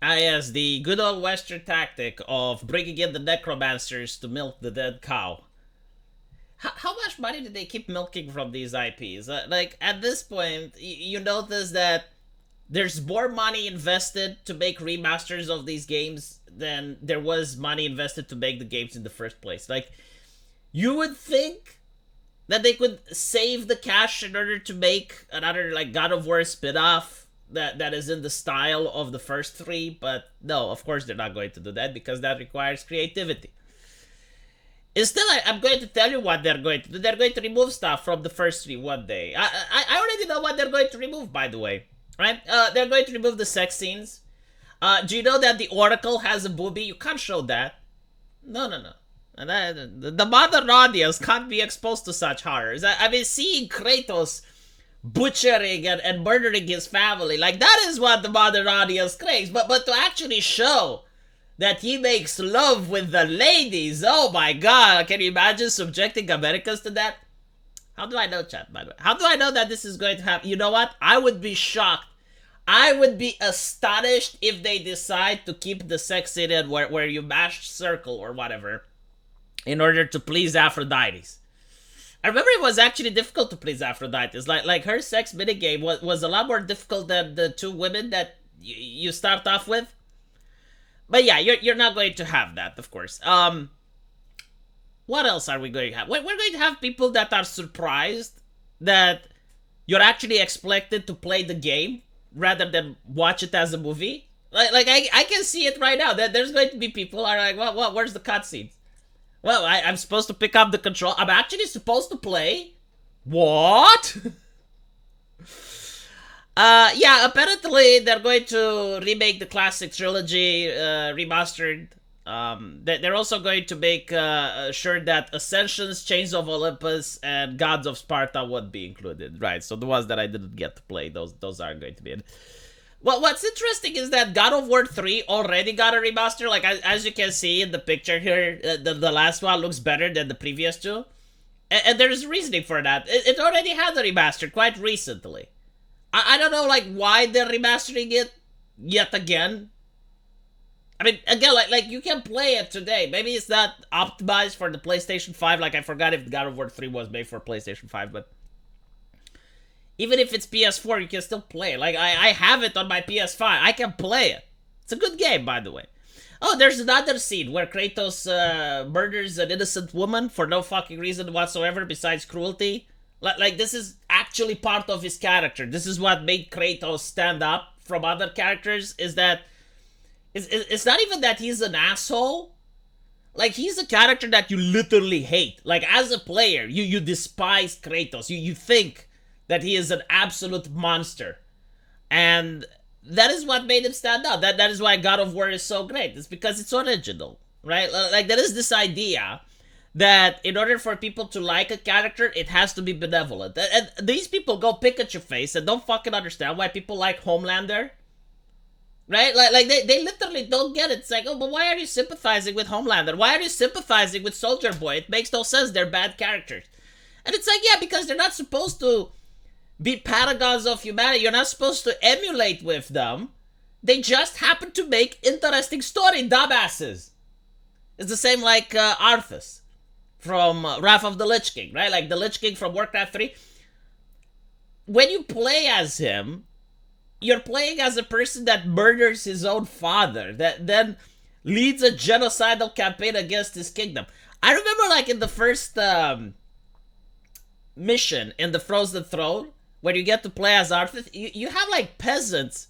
Ah, yes, the good old Western tactic of bringing in the necromancers to milk the dead cow. How much money did they keep milking from these IPs? Like, at this point, you notice that there's more money invested to make remasters of these games than there was money invested to make the games in the first place. Like, you would think that they could save the cash in order to make another, like, God of War spin-off that is in the style of the first three, but no, of course they're not going to do that because that requires creativity. Instead, I'm going to tell you what they're going to do. They're going to remove stuff from the first three one day. I already know what they're going to remove, by the way. Right? They're going to remove the sex scenes. Do you know that the Oracle has a boobie? You can't show that. No, no, no. And the modern audience can't be exposed to such horrors. I mean, seeing Kratos butchering and murdering his family, like, that is what the modern audience craves. But to actually show that he makes love with the ladies, oh my god, can you imagine subjecting Americans to that? How do I know, chat, by the way? How do I know that this is going to happen? You know what? I would be shocked. I would be astonished if they decide to keep the sex scene where you mash circle or whatever in order to please Aphrodites. I remember it was actually difficult to please Aphrodite. Like her sex minigame was a lot more difficult than the two women that you start off with. But yeah, you're not going to have that, of course. What else are we going to have? We're going to have people that are surprised that you're actually expected to play the game rather than watch it as a movie. Like I can see it right now. That there's going to be people who are like, well, where's the cutscenes? Well, I'm supposed to pick up the control. I'm actually supposed to play. What? Yeah, apparently they're going to remake the classic trilogy, remastered. They're also going to make sure that Ascensions, Chains of Olympus, and Gods of Sparta would be included, right? So the ones that I didn't get to play, those aren't going to be in. Well, what's interesting is that God of War 3 already got a remaster. Like, as you can see in the picture here, the last one looks better than the previous two. And there's reasoning for that. It already had a remaster quite recently. I don't know, like, why they're remastering it yet again. I mean, again, like you can play it today. Maybe it's not optimized for the PlayStation 5. Like, I forgot if God of War 3 was made for PlayStation 5, but even if it's PS4, you can still play it. Like, I have it on my PS5. I can play it. It's a good game, by the way. Oh, there's another scene where Kratos murders an innocent woman for no fucking reason whatsoever besides cruelty. Like, this is actually part of his character. This is what made Kratos stand up from other characters, is that it's not even that he's an asshole. Like, he's a character that you literally hate. Like, as a player, you despise Kratos. You think that he is an absolute monster. And that is what made him stand out. That is why God of War is so great. It's because it's original, right? Like, there is this idea that in order for people to like a character, it has to be benevolent. And these people go Pikachu face and don't fucking understand why people like Homelander. Right? Like they literally don't get it. It's like, oh, but why are you sympathizing with Homelander? Why are you sympathizing with Soldier Boy? It makes no sense. They're bad characters. And it's like, yeah, because they're not supposed to be paragons of humanity. You're not supposed to emulate with them. They just happen to make interesting story, dumbasses. It's the same like Arthas from Wrath of the Lich King, right? Like the Lich King from Warcraft 3. When you play as him, you're playing as a person that murders his own father, that then leads a genocidal campaign against his kingdom. I remember, like, in the first mission in the Frozen Throne, where you get to play as Arthur, you have, like, peasants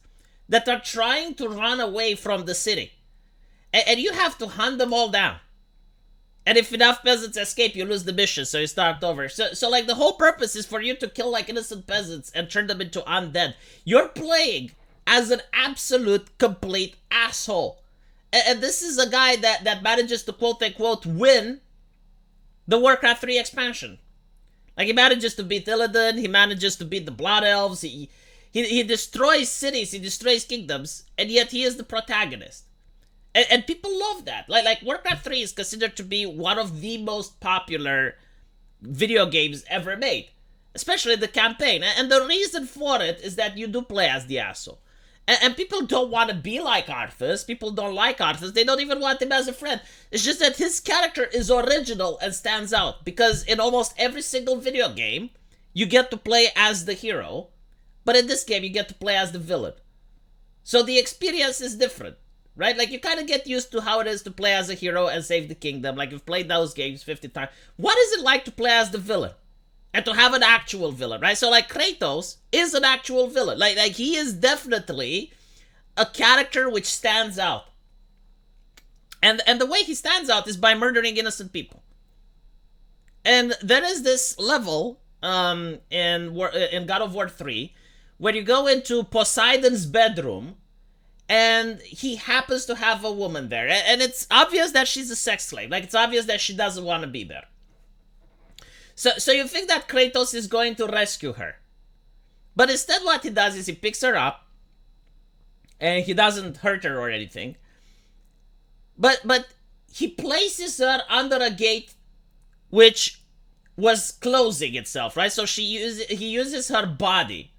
that are trying to run away from the city. And you have to hunt them all down. And if enough peasants escape, you lose the mission, so you start over. So like, the whole purpose is for you to kill, like, innocent peasants and turn them into undead. You're playing as an absolute, complete asshole. And this is a guy that manages to, quote-unquote, win the Warcraft 3 expansion. Like, he manages to beat Illidan, he manages to beat the Blood Elves, he destroys cities, he destroys kingdoms, and yet he is the protagonist. And people love that. Like Warcraft 3 is considered to be one of the most popular video games ever made. Especially the campaign. And the reason for it is that you do play as the asshole. And people don't want to be like Arthas. People don't like Arthas. They don't even want him as a friend. It's just that his character is original and stands out. Because in almost every single video game, you get to play as the hero. But in this game, you get to play as the villain. So the experience is different, right? Like, you kind of get used to how it is to play as a hero and save the kingdom. Like, you've played those games 50 times. What is it like to play as the villain? And to have an actual villain, right? So, like, Kratos is an actual villain. Like he is definitely a character which stands out. And the way he stands out is by murdering innocent people. And there is this level in God of War 3 where you go into Poseidon's bedroom and he happens to have a woman there. And it's obvious that she's a sex slave. Like, it's obvious that she doesn't want to be there. So you think that Kratos is going to rescue her. But instead what he does is he picks her up. And he doesn't hurt her or anything. But he places her under a gate which was closing itself, right? So he uses her body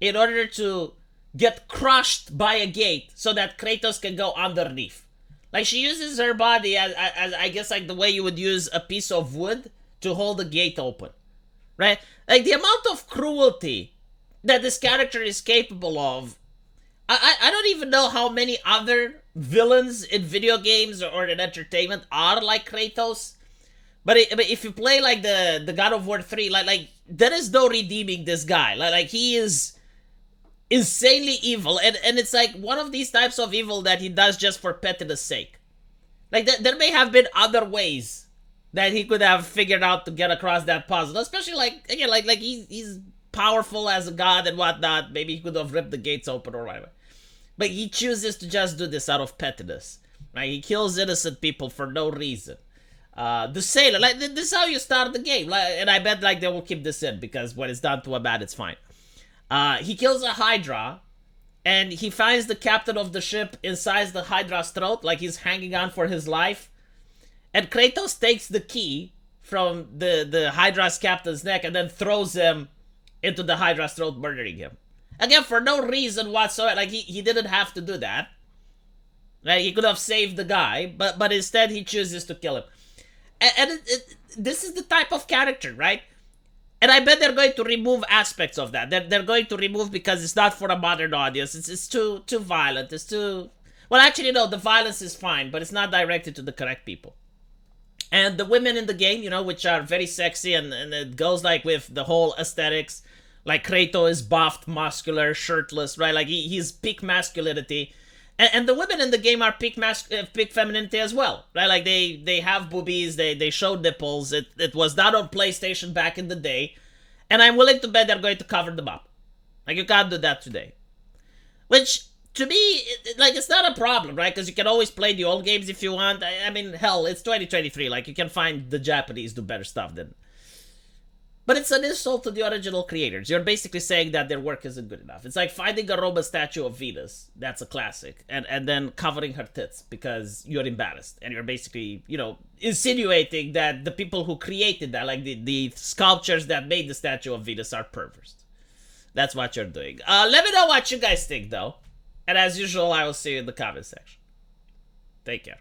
in order to get crushed by a gate so that Kratos can go underneath. Like, she uses her body as I guess, like the way you would use a piece of wood to hold the gate open, right? Like, the amount of cruelty that this character is capable of, I don't even know how many other villains in video games or in entertainment are like Kratos. But if you play like the God of War 3, like there is no redeeming this guy. Like he is insanely evil, and it's like one of these types of evil that he does just for pettiness sake. Like, there may have been other ways that he could have figured out to get across that puzzle. Especially, like, again, like he's powerful as a god and whatnot. Maybe he could have ripped the gates open or whatever. But he chooses to just do this out of pettiness. Right? He kills innocent people for no reason. The sailor, like, this is how you start the game. Like, and I bet, like, they will keep this in, because when it's done to a man, it's fine. He kills a Hydra, and he finds the captain of the ship inside the Hydra's throat, like he's hanging on for his life. And Kratos takes the key from the Hydra's captain's neck and then throws him into the Hydra's throat, murdering him. Again, for no reason whatsoever. Like, he didn't have to do that. Like, he could have saved the guy, but instead he chooses to kill him. And this is the type of character, right? And I bet they're going to remove aspects of that. They're going to remove, because it's not for a modern audience. It's too violent. It's too... Well, actually, no, the violence is fine, but it's not directed to the correct people. And the women in the game, you know, which are very sexy, and it goes, like, with the whole aesthetics. Like, Kratos is buffed, muscular, shirtless, right? Like, he's peak masculinity. And the women in the game are peak femininity as well, right? Like, they have boobies, they show nipples. It was not on PlayStation back in the day. And I'm willing to bet they're going to cover them up. Like, you can't do that today. Which, to me, it's not a problem, right? Because you can always play the old games if you want. I mean, hell, it's 2023. Like, you can find the Japanese do better stuff than... But it's an insult to the original creators. You're basically saying that their work isn't good enough. It's like finding a Roman statue of Venus. That's a classic. And then covering her tits because you're embarrassed. And you're basically, you know, insinuating that the people who created that, like the sculptures that made the statue of Venus, are perverts. That's what you're doing. Let me know what you guys think, though. And as usual, I will see you in the comment section. Take care.